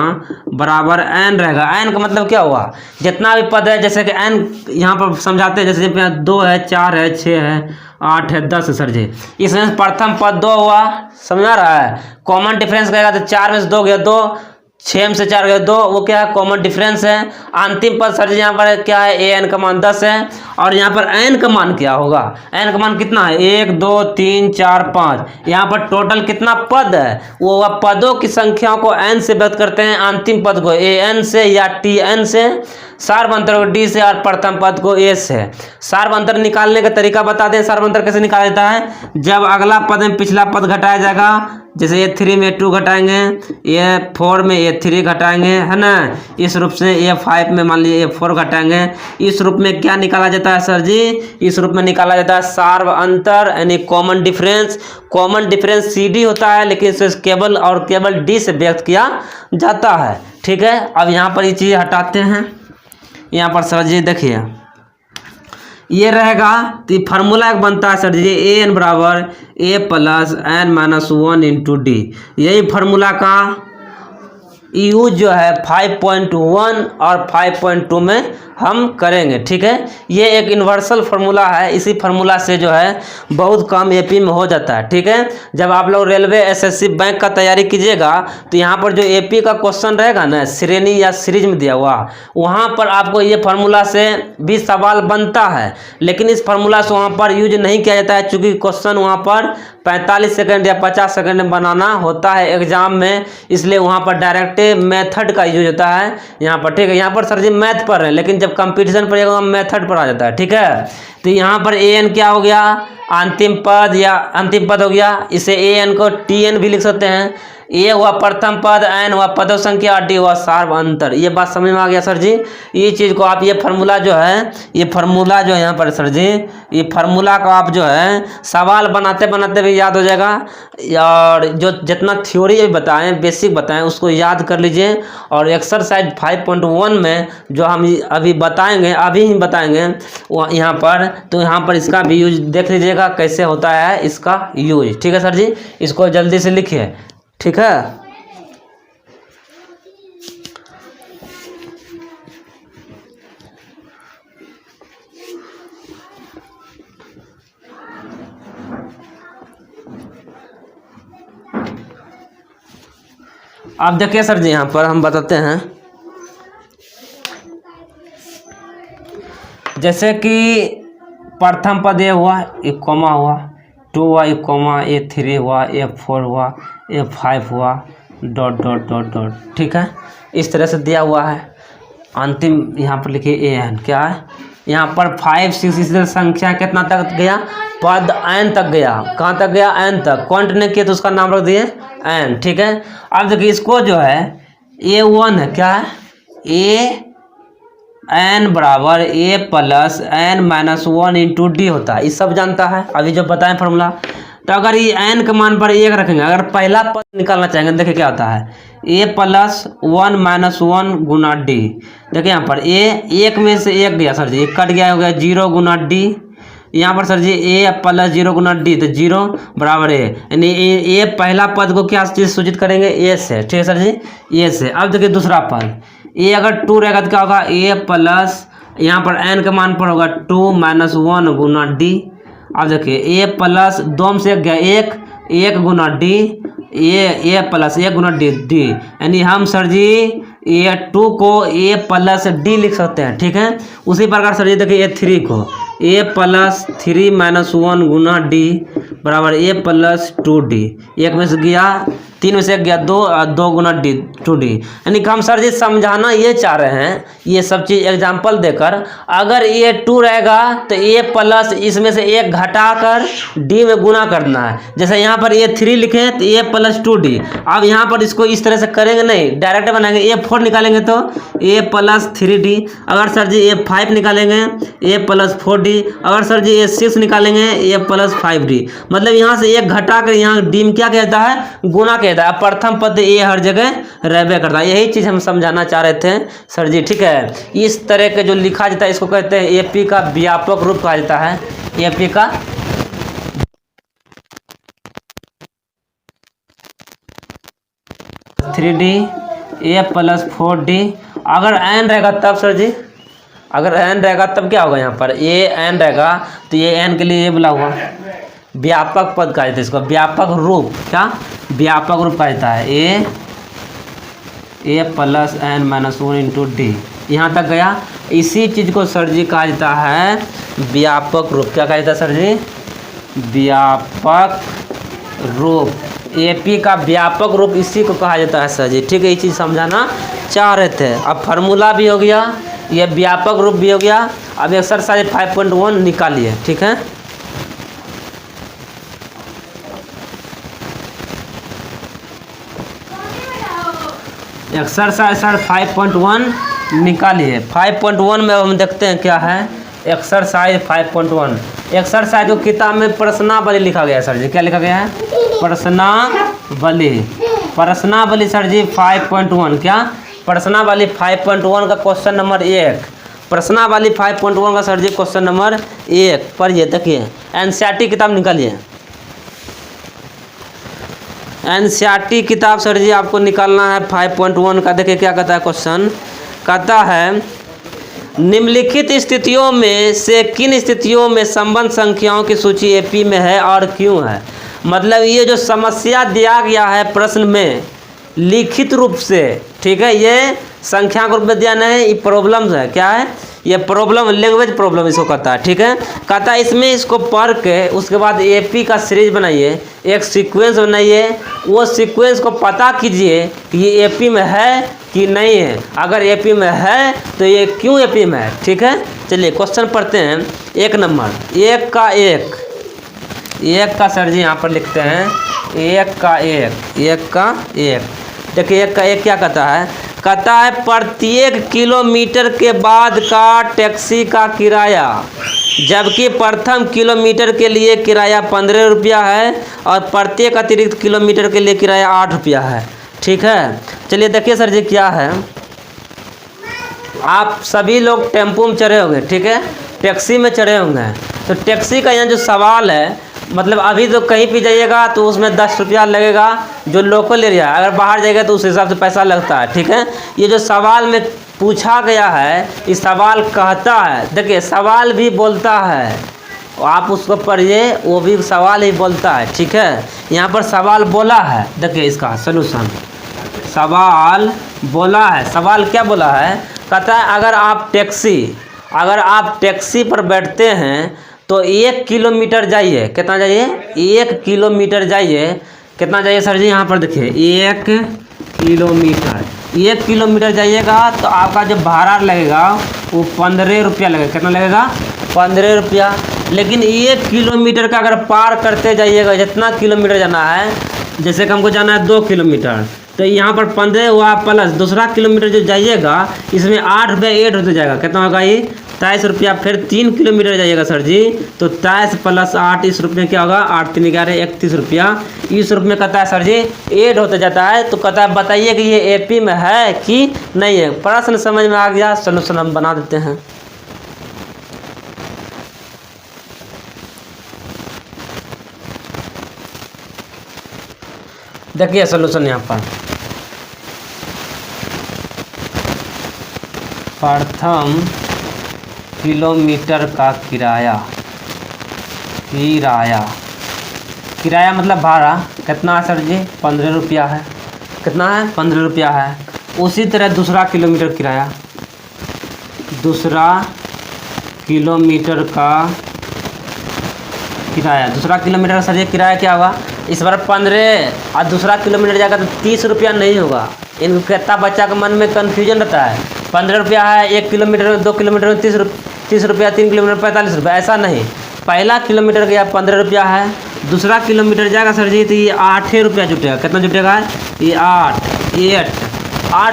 A: बराबर n रहेगा। n का मतलब क्या हुआ, जितना भी पद है, जैसे कि n यहाँ पर समझाते हैं, जैसे 2 है, 4 है, 6 है, 8 है, 10 है सर जी। इसमें प्रथम पद 2 हुआ, समझ आ रहा है। कॉमन डिफरेंस कहेगा तो 4 में से 2 गया 2, 6 में से 4 गया 2, वो क्या है, कॉमन डिफरेंस है। अंतिम पद सर जी यहाँ पर क्या है, AN का मान 10 है। और यहाँ पर N का मान क्या होगा, N का मान कितना है, 1 2 3 4 5। यहाँ पर टोटल कितना पद है, वो पदों की संख्या को N से व्यक्त करते हैं। अंतिम पद को AN से या TN से, सार्व अंतर को D से, और प्रथम पद को A से। सार्व अंतर निकालने का तरीका बता दें। सार्व अंतर कैसे निकाला जाता है, जब अगला पद में पिछला पद घटाया जाएगा, जैसे A3 में A2 घटाएंगे, A4 में A3 घटाएंगे, है ना। इस रूप से A5 में मान लीजिए A4 घटाएंगे। इस रूप में क्या निकाला जाता है सर जी, इस रूप में निकाला जाता है सार्व अंतर, यानी common difference. Common difference CD होता है, लेकिन इसे केवल और केवल D से व्यक्त किया जाता है, ठीक है। अब यहाँ पर ये चीज़ हटाते हैं। यहाँ पर सर जी देखिए, ये रहेगा तो फार्मूला एक बनता है सर जी, AN बराबर A + N - 1 × D। यही फार्मूला का यूज जो है 5.1 और 5.2 में हम करेंगे। ठीक है, ये एक यूनिवर्सल फार्मूला है, इसी फार्मूला से जो है बहुत कम एपी में हो जाता है। ठीक है, जब आप लोग रेलवे एसएससी बैंक का तैयारी कीजिएगा तो यहाँ पर जो एपी का क्वेश्चन रहेगा ना, श्रेणी या सीरीज में दिया हुआ, वहाँ पर आपको ये फार्मूला से भी सवाल बनता है, लेकिन इस फार्मूला से वहाँ पर यूज नहीं किया जाता है, चूँकि क्वेश्चन वहाँ पर 45 सेकंड या 50 सेकंड में बनाना होता है एग्जाम में, इसलिए वहाँ पर डायरेक्ट मेथड का यूज होता है यहाँ पर। ठीक है, यहाँ पर सर जी मैथ पढ़ रहे हैं, लेकिन जब कंपटीशन पढ़ेगा मेथड पर आ जाता है। ठीक है, तो यहाँ पर an क्या हो गया, अंतिम पद या अंतिम पद हो गया, इसे an को tn भी लिख सकते हैं। ए हुआ प्रथम पद, एन हुआ पदों संख्या, डी हुआ सार्व अंतर। ये बात समझ में आ गया सर जी। ये चीज़ को आप, ये फार्मूला जो है, ये फार्मूला जो है यहाँ पर सर जी, ये फार्मूला को आप जो है सवाल बनाते बनाते भी याद हो जाएगा, और जो जितना थ्योरी बताएं, बेसिक बताएं, उसको याद कर लीजिए। और एक्सरसाइज 5.1 में जो हम अभी बताएंगे, अभी ही बताएंगे वो यहाँ पर, तो यहाँ पर इसका भी यूज देख लीजिएगा कैसे होता है इसका यूज। ठीक है सर जी, इसको जल्दी से लिखिए। ठीक है, आप देखिए सर जी, यहाँ पर हम बताते हैं, जैसे कि प्रथम पद ए हुआ, एक कॉमा हुआ, 2 हुआ, एक कॉमा, A3 हुआ, A4 हुआ, A5 हुआ, डॉट डॉट डॉट डॉट। ठीक है, इस तरह से दिया हुआ है। अंतिम यहाँ पर लिखिए an, क्या है यहाँ पर 5 6, इस तरह संख्या कितना तक गया, पद n तक गया। कहाँ तक गया, n तक। काउंट नहीं किया तो उसका नाम रख दिए n। ठीक है, अब देखिए इसको जो है A1 है, क्या है, n बराबर a plus n minus 1 into D होता है, ये सब जानता है, अभी जो बताएं फार्मूला। तो अगर ये n के मान पर 1 रखेंगे, अगर पहला पद निकालना चाहेंगे, देखिए क्या होता है, a प्लस 1 माइनस 1 गुना डी। देखिए यहाँ पर a, एक में से एक गया सर जी, एक कट गया, हो गया 0 गुना डी। यहाँ पर सर जी a प्लस 0 गुना डी, तो 0 बराबर a, यानी a पहला पद को क्या चीज सूचित करेंगे, a से। ठीक है सर जी, a से। अब देखिए दूसरा पद, a अगर 2 रहेगा तो क्या होगा, a प्लस, यहाँ पर n के मान पर होगा 2 माइनस 1 गुना डी। अब देखिए a प्लस 2 से गया 1 गुना डी, a प्लस 1 गुना डी, यानी हम सर जी A2 को a प्लस डी लिख सकते हैं। ठीक है, उसी प्रकार सर जी देखिए A3 को a प्लस 3 माइनस 1 गुना डी बराबर a प्लस 2d। एक में से गया 3 में से गया 2, 2 गुना डी 2d। यानी कि हम सर जी समझाना ये चाह रहे हैं, ये सब चीज़ एग्जाम्पल देकर, अगर ये 2 रहेगा तो a प्लस इसमें से 1 घटाकर d में गुना करना है। जैसे यहाँ पर A3 लिखे तो a प्लस 2d। अब यहाँ पर इसको इस तरह से करेंगे नहीं, डायरेक्ट बनाएंगे, A4 निकालेंगे तो a प्लस 3d। अगर सर जी A5 निकालेंगे a प्लस 4d। अगर सर जी A6 निकालेंगे a प्लस 5d। मतलब यहाँ से 1 घटा कर यहाँ डी में क्या कहता है, गुना कहता है। प्रथम पद a हर जगह रहबे करता है, यही चीज़ हम समझाना चाह रहे थे सर जी। ठीक है, इस तरह के जो लिखा जाता है इसको कहते हैं एपी का व्यापक रूप कहा जाता है, एपी का 3d a प्लस 4d। अगर n रहेगा तब सर जी, अगर n रहेगा तब क्या होगा, यहाँ पर a n रहेगा तो ये n के लिए ये बोला हुआ व्यापक पद कहा जाता है, इसको व्यापक रूप, क्या व्यापक रूप कहा जाता है, a plus n minus 1 into D. यहाँ तक गया, इसी चीज़ को सर जी कहा जाता है व्यापक रूप। क्या कहा जाता है सर जी, व्यापक रूप। एपी का व्यापक रूप इसी को कहा जाता है सर जी। ठीक है, ये चीज़ समझाना चाह रहे थे। अब फार्मूला भी हो गया, ये व्यापक रूप भी हो गया। अब एक्सरसाइज 5.1 निकालिए। ठीक है, एक्सरसाइज सर 5.1 निकालिए। 5.1 में हम देखते हैं क्या है, एक्सरसाइज 5.1। एक्सरसाइज को किताब में प्रश्नावली लिखा गया है सर जी। क्या लिखा गया है, प्रश्नावली। प्रश्नावली सर जी 5.1, क्या प्रश्नावली 5.1 का क्वेश्चन नंबर 1। प्रश्नावली 5.1 का सर जी क्वेश्चन नंबर 1 पढ़िए। देखिए एनसीईआरटी किताब निकालिए, एनसीईआरटी किताब सर जी आपको निकालना है 5.1 का। देखिए क्या कहता है क्वेश्चन, कहता है निम्नलिखित स्थितियों में से किन स्थितियों में संबंध संख्याओं की सूची एपी में है और क्यों है। मतलब ये जो समस्या दिया गया है प्रश्न में लिखित रूप से, ठीक है, ये संख्या के रूप में दिया नहीं, ये प्रॉब्लम्स है। क्या है ये प्रॉब्लम, लैंग्वेज प्रॉब्लम इसको कहता है, ठीक है। कहता है इसमें इसको पढ़ के उसके बाद एपी का सीरीज बनाइए, एक सीक्वेंस बनाइए, वो सीक्वेंस को पता कीजिए कि ये एपी में है कि नहीं है। अगर एपी में है तो ये क्यों एपी में है, ठीक है। चलिए क्वेश्चन पढ़ते हैं। 1 नंबर, एक का सर जी यहाँ पर लिखते हैं, एक का एक। देखिए एक का एक क्या कहता है, कहता है प्रत्येक किलोमीटर के बाद का टैक्सी का किराया, जबकि प्रथम किलोमीटर के लिए किराया 15 रुपया है और प्रत्येक अतिरिक्त किलोमीटर के लिए किराया 8 रुपया है, ठीक है। चलिए देखिए सर जी क्या है, आप सभी लोग टेम्पो में चढ़े होंगे, ठीक है, टैक्सी में चढ़े होंगे। तो टैक्सी का यहाँ जो सवाल है, मतलब अभी तो कहीं भी जाइएगा तो उसमें 10 रुपया लगेगा जो लोकल एरिया, अगर बाहर जाएगा तो उस हिसाब से पैसा लगता है, ठीक है। ये जो सवाल में पूछा गया है, इस सवाल कहता है, देखिए सवाल भी बोलता है, आप उसको पढ़िए, वो भी सवाल ही बोलता है, ठीक है। यहाँ पर सवाल बोला है, देखिए इसका सलूशन, सवाल बोला है। सवाल क्या बोला है, कहता है अगर आप टैक्सी पर बैठते हैं तो 1 किलोमीटर जाइए, कितना जाइए, 1 किलोमीटर जाइए, कितना जाइए सर जी, यहाँ पर देखिए 1 किलोमीटर जाइएगा तो आपका जो भाड़ा लगेगा वो 15 रुपया लगेगा। कितना लगेगा, 15 रुपया। लेकिन 1 किलोमीटर का अगर पार करते जाइएगा, जितना किलोमीटर जाना है, जैसे कि हमको जाना है 2 किलोमीटर, तो यहाँ पर 15 हुआ प्लस दूसरा किलोमीटर जो जाइएगा इसमें 8 रुपये ऐड होते जाएगा। कितना होगा ये, 23 रुपया। फिर 3 किलोमीटर जाइएगा सर जी तो 23 प्लस 8, इस रुपये क्या होगा, 8 3 11 31 रुपया। इस रुपये में कहता है सर जी ऐड होते जाता है। तो कहता है बताइए कि ये एपी में है कि नहीं है। प्रश्न समझ में आ गया, सोल्यूशन हम बना देते हैं। देखिए सोल्यूशन यहाँ पर, प्रथम किलोमीटर का किराया मतलब भाड़ा कितना है सर जी, 15 रुपया है। कितना है, 15 रुपया है। उसी तरह दूसरा किलोमीटर किराया, दूसरा किलोमीटर सर जी किराया क्या होगा, इस बार 15 और दूसरा किलोमीटर जाएगा तो 30 रुपया नहीं होगा। इन कितना बच्चा के मन में कन्फ्यूजन रहता है, 15 रुपया है 1 किलोमीटर में, 2 किलोमीटर में 30 रुपया, 3 किलोमीटर 45 रुपया, ऐसा नहीं। पहला किलोमीटर गया 15 रुपया है, दूसरा किलोमीटर जाएगा सर जी तो ये 8 रुपया जुटेगा। कितना जुटेगा, ये 8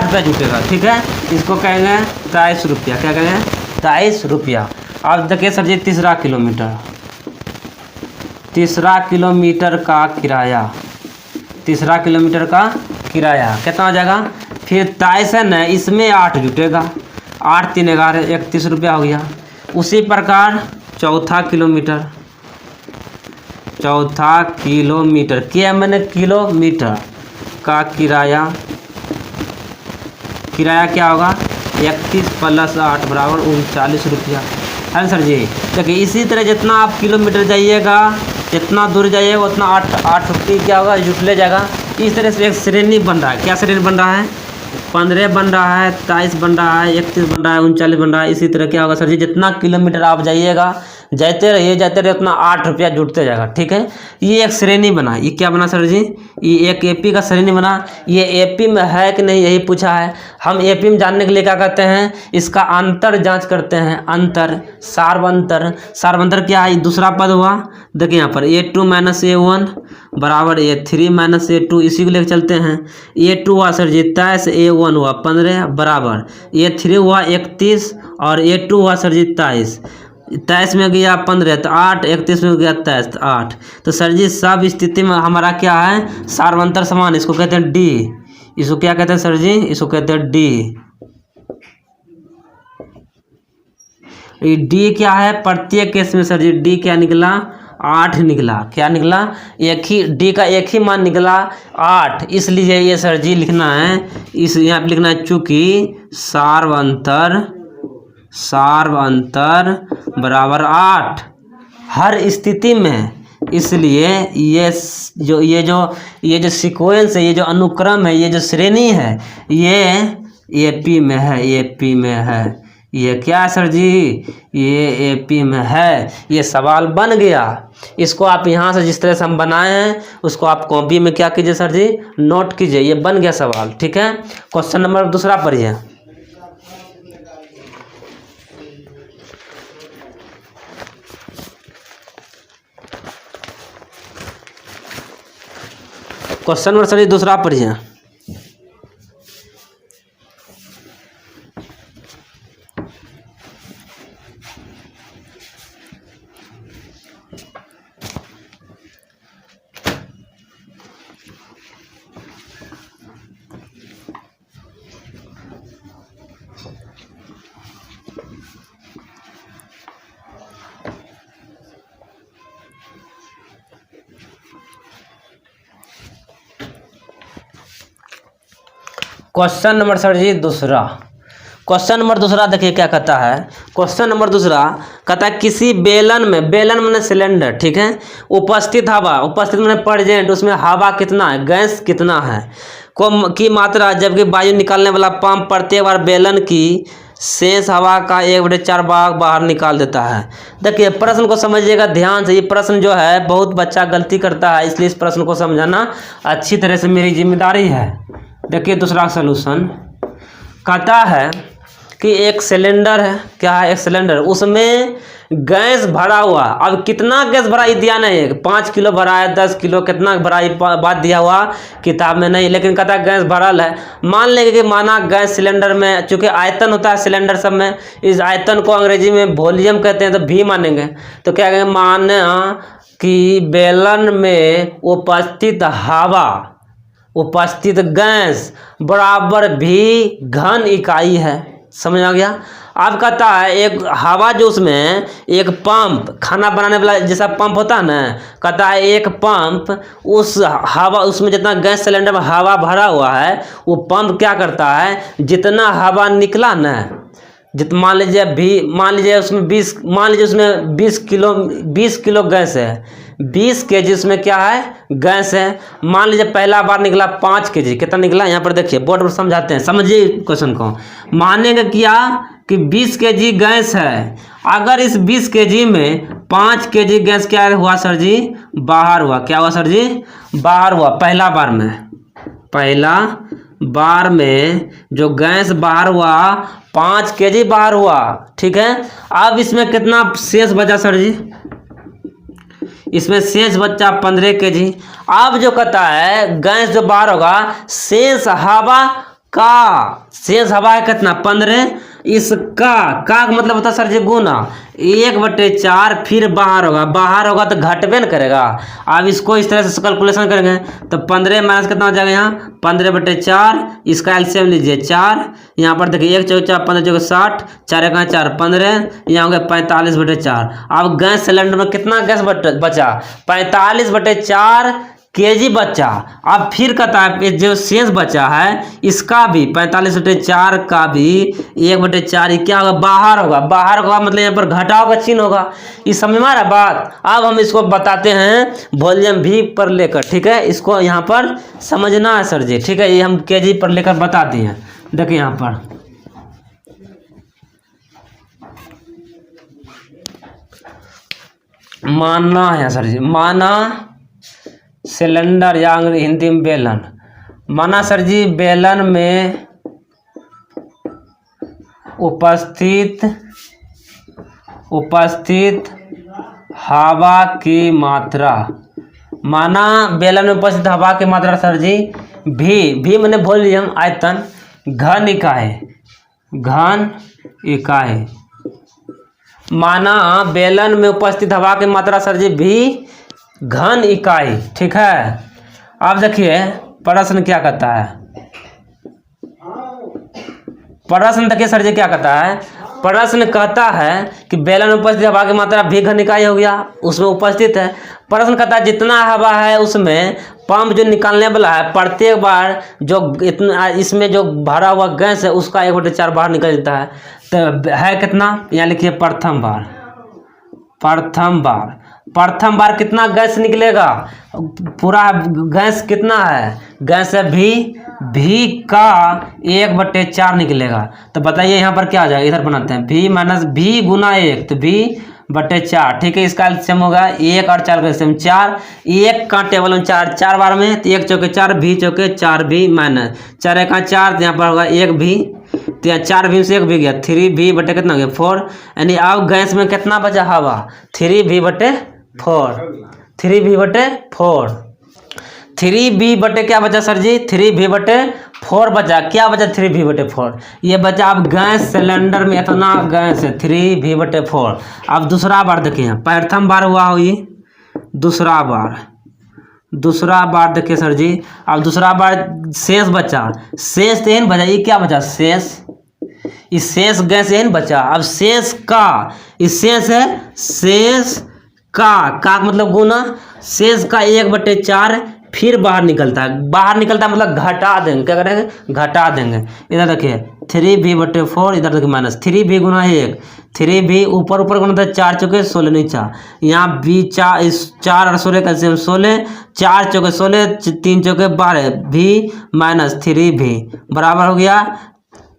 A: रुपया जुटेगा, ठीक है। इसको कहेंगे 23 रुपया। क्या कहेंगे, 23 रुपया। अब देखिए सर जी तीसरा किलोमीटर का किराया कितना हो जाएगा, फिर 23 है ना, इसमें 8 जुटेगा, 8 3 11 31 रुपया हो गया। उसी प्रकार चौथा किलोमीटर क्या मैंने किलोमीटर का किराया क्या होगा, 31 प्लस 8 बराबर 39 रुपया है सर जी। देखिए इसी तरह जितना आप किलोमीटर जाइएगा, जितना दूर जाइएगा उतना 8 रुपये क्या होगा, जुट जाएगा। इस तरह से एक श्रेणी बन रहा है। क्या श्रेणी बन रहा है, 15 बन रहा है, 23 बन रहा है, 31 बन रहा है, 39 बन रहा है। इसी तरह क्या होगा सर जी, जितना किलोमीटर आप जाइएगा, जाते रहिए उतना 8 रुपया जुटते जाएगा, ठीक है। ये एक श्रेणी बना, ये क्या बना सर जी, ये एक एपी का श्रेणी बना। ये एपी में है कि नहीं यही पूछा है। हम एपी में जानने के लिए क्या करते हैं, इसका अंतर जांच करते हैं। अंतर, सार्वंतर क्या है, दूसरा पद हुआ। देखिए यहाँ पर A2 - A1 बराबर A3 - A2, इसी को लेकर चलते हैं। A2 हुआ सर जी 23, A1 हुआ 15 बराबर A3 हुआ 31 और A2 हुआ सर जी 23 में गया 15 तो 8, 31 में गया 23 तो 8। तो सर जी सब स्थिति में हमारा क्या है, सार्वंतर समान, इसको कहते हैं डी। इसको क्या कहते हैं सर जी, इसको कहते हैं डी। डी क्या है, प्रत्येक केस में सर जी डी क्या निकला, 8 निकला। क्या निकला? एक ही डी का एक ही मान निकला 8। इसलिए ये सर जी लिखना है, इस यहाँ पे लिखना है चूंकि सार्व अंतर बराबर 8 हर स्थिति में। इसलिए ये जो सीक्वेंस है, ये जो अनुक्रम है, ये जो श्रेणी है, ये एपी में है, एपी में है। ये क्या है सर जी? ये एपी में है। ये सवाल बन गया। इसको आप यहाँ से जिस तरह से हम बनाए हैं उसको आप कॉपी में क्या कीजिए सर जी? नोट कीजिए। ये बन गया सवाल। ठीक है, क्वेश्चन नंबर दूसरा पढ़िए। क्वेश्चन नंबर सर जी दूसरा पढ़िए। क्वेश्चन नंबर सर जी दूसरा। क्वेश्चन नंबर दूसरा देखिए क्या कहता है। क्वेश्चन नंबर दूसरा कहता है किसी बेलन में, बेलन मैंने सिलेंडर, ठीक है, उपस्थित हवा, उपस्थित मैंने प्रेजेंट, उसमें हवा कितना है, गैस कितना है की मात्रा, जबकि वायु निकालने वाला पंप प्रत्येक बार बेलन की शेष हवा का 1/4 भाग बाहर निकाल देता है। देखिए प्रश्न को समझिएगा ध्यान से। ये प्रश्न जो है बहुत बच्चा गलती करता है, इसलिए इस प्रश्न को समझाना अच्छी तरह से मेरी जिम्मेदारी है। देखिए दूसरा सलूशन कहता है कि एक सिलेंडर है, क्या है, एक सिलेंडर, उसमें गैस भरा हुआ। अब कितना गैस भरा ये दिया नहीं है, 5 किलो भरा है, 10 किलो, कितना भरा ये बात दिया हुआ किताब में नहीं, लेकिन कहता है गैस भरल है। मान लेंगे कि माना गैस सिलेंडर में, चूंकि आयतन होता है सिलेंडर सब में, इस आयतन को अंग्रेजी में वॉल्यूम कहते हैं, तो भी मानेंगे। तो क्या कहेंगे, माना कि बेलन में उपस्थित हवा, उपस्थित गैस बराबर भी घन इकाई है। समझ आ गया? अब कहता है एक हवा जो उसमें एक पंप, खाना बनाने वाला जैसा पंप होता है ना, कहता है एक पंप, उस हवा, उसमें जितना गैस सिलेंडर में हवा भरा हुआ है, वो पंप क्या करता है, जितना हवा निकला ना, मान लीजिए उसमें 20 किलो गैस है, 20 kg उसमें क्या है, गैस है। मान लीजिए पहला बार निकला 5 kg, कितना निकला, यहाँ पर देखिए बोर्ड पर समझाते हैं, समझिए क्वेश्चन को। मानेंगे क्या कि 20 kg गैस है। अगर इस 20 kg में 5 kg गैस क्या हुआ सर जी, बाहर हुआ। क्या हुआ सर जी, बाहर हुआ। पहला बार में जो गैस बाहर हुआ 5 kg बाहर हुआ, ठीक है। अब इसमें कितना शेष बचा सर जी, इसमें शेष बच्चा 15 kg। अब जो कहता है गैस जो बाहर होगा, शेष हवा है कितना, 15। इसका मतलब होता है सर जी गुना 1/4, फिर बाहर होगा तो घटबे न करेगा। अब इसको इस तरह से कैलकुलेशन करेंगे तो 15 माइनस कितना हो जाएगा, यहाँ 15/4, इसका एलसीएम लीजिए 4, यहाँ पर देखिए 1 × 4 15 × 60, 4 × 4 15, यहाँ हो गया 45/4। अब गैस सिलेंडर में कितना गैस बचा, 45/4 kg बचा। अब फिर कहता है जो शेष बचा है इसका भी 45/4 का भी 1/4 क्या होगा, बाहर होगा मतलब यहाँ पर घटाव का चिन्ह होगा। इस समझ में आ रहा बात। अब हम इसको बताते हैं वॉल्यूम भी पर लेकर, ठीक है, इसको यहाँ पर समझना है सर जी, ठीक है। ये हम kg पर लेकर बताते हैं। देखिए यहाँ पर माना है सर जी, माना सिलेंडर या हिंदी में बेलन, माना सर जी बेलन में उपस्थित हवा की मात्रा, माना बेलन में उपस्थित हवा की मात्रा सर जी भी मैंने वॉल्यूम, आयतन, घन इकाई। माना बेलन में उपस्थित हवा की मात्रा सर जी भी घन इकाई, ठीक है। अब देखिए प्रश्न क्या कहता है, प्रश्न देखिए सर जी क्या कहता है, प्रश्न कहता है कि बेलन में उपस्थित हवा की मात्रा भी घन इकाई हो गया, उसमें उपस्थित है। प्रश्न कहता है जितना हवा है उसमें पंप जो निकालने वाला है प्रत्येक बार जो इतना इसमें जो भरा हुआ गैस है उसका 1/4 बाहर निकल जाता है। तो है कितना, यहाँ लिखिए प्रथम बार। प्रथम बार कितना गैस निकलेगा, पूरा गैस कितना है, गैस है भी का 1/4 निकलेगा। तो बताइए यहाँ पर क्या आ जाएगा, इधर बनाते हैं v माइनस भी गुना 1, तो v/4। ठीक है, इसका एलसीएम होगा 1 और 4 का एलसीएम 4, 1 का टेबल में 4 बार में, तो 1 चौके 4 भी चौके 4 भी माइनस 4 1 4, तो यहाँ पर होगा 1 भी, तो यहाँ 4 भी से 1 भी गया, 3v बटे कितना गया 4। यानी अब गैस में कितना बचा हवा, 3v/4, 3v/4, 3v बटे क्या बचा सर जी, 3v/4 बचा। क्या बचा 3v/4, ये बचा। अब गैस सिलेंडर में इतना गैस है 3v/4। अब दूसरा बार देखिए, प्रथम बार हुआ हो ये, दूसरा बार देखिए सर जी। अब दूसरा बार शेष बचा, शेष तो यही बचा, ये क्या बचा शेष, इस शेष गैस यही बचा। अब शेष का, इस शेष है शेष का मतलब गुना, शेष का 1/4 फिर बाहर निकलता है मतलब घटा देंगे, क्या करेंगे घटा देंगे। इधर देखिए 3v/4, इधर देखिए माइनस 3v गुना 1, 3v ऊपर गुना था 4 चौके 16 नीचा, यहाँ v 4, इस 4 और 16 का एलसीएम 16, 4 चौके 16, 3 चौके 12, v माइनस 3v बराबर हो गया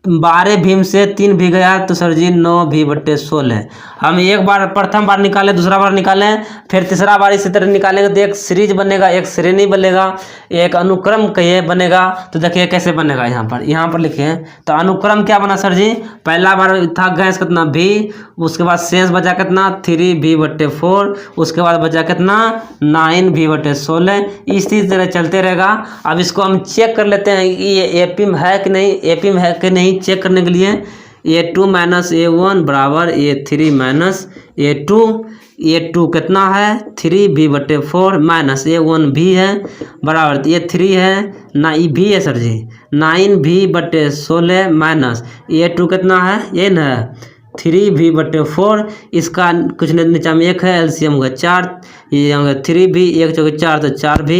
A: 12 भीम से 3 भी गया, तो सर जी 9v/16। हम एक बार प्रथम बार निकाले, दूसरा बार निकाले, फिर तीसरा बार इसी तरह निकालेंगे तो एक सीरीज बनेगा, एक श्रेणी बनेगा, एक अनुक्रम कहिए बनेगा। तो देखिए कैसे बनेगा, यहाँ पर लिखिए। तो अनुक्रम क्या बना सर जी, पहला बार था गैस कितना v, उसके बाद शेष बचा कितना 3v/4, उसके बाद बचा कितना 9v/16, इसी तरह चलते रहेगा। अब इसको हम चेक कर लेते हैं कि ये एपी में है कि नहीं, चेक करने के लिए A2 माइनस A1 बराबर A3 माइनस A2, A2 कितना है 3v/4 माइनस A1 भी है बराबर A3 है ना, भी है सर जी 9v/16 माइनस A2 कितना है, ये ना 3v/4, इसका कुछ नीचा में 1 है, एलसीएम होगा 4, ये होगा 3v 1 चौके 4, तो 4v,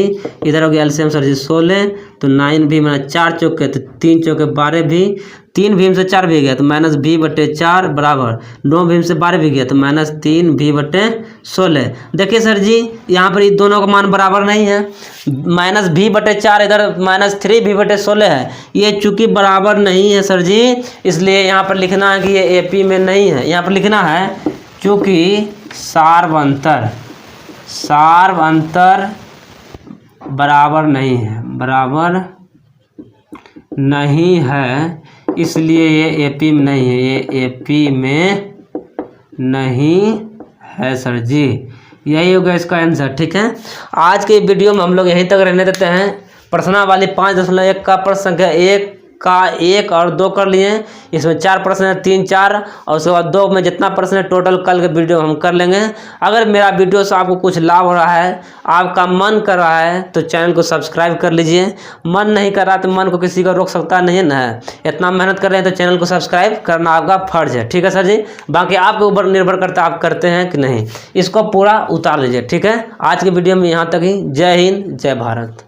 A: इधर हो गया एलसीएम सर जी 16, तो 9v माइनस 4 चौके, तो 3 चौके 12v, 3 भीम से 4 भी गया तो माइनस v/4 बराबर 9 भीम से 12 भी गया तो माइनस 3v/16। देखिए सर जी यहाँ पर ये दोनों का मान बराबर नहीं है, माइनस v/4 इधर माइनस 3v/16 है, ये चूंकि बराबर नहीं है सर जी, इसलिए यहाँ पर लिखना है कि ये एपी में नहीं है। यहाँ पर लिखना है चूंकि सार्व अंतर बराबर नहीं है, इसलिए ये एपी में नहीं है, ये एपी में नहीं है सर जी। यही होगा इसका आंसर। ठीक है, आज के वीडियो में हम लोग यहीं तक रहने देते हैं। प्रश्नावली 5.1 का प्रश्न संख्या 1 का 1 और 2 कर लिए, इसमें 4 प्रश्न है, 3 4 और उसके बाद 2 में जितना प्रश्न है टोटल कल के वीडियो हम कर लेंगे। अगर मेरा वीडियो से आपको कुछ लाभ हो रहा है, आपका मन कर रहा है तो चैनल को सब्सक्राइब कर लीजिए, मन नहीं कर रहा तो मन को किसी को रोक सकता नहीं है ना, इतना मेहनत कर रहे हैं तो चैनल को सब्सक्राइब करना आपका फर्ज है। ठीक है सर जी, बाकी आपके ऊपर निर्भर करता है आप करते हैं कि नहीं, इसको पूरा उतार लीजिए। ठीक है, आज के वीडियो में यहाँ तक ही। जय हिंद, जय भारत।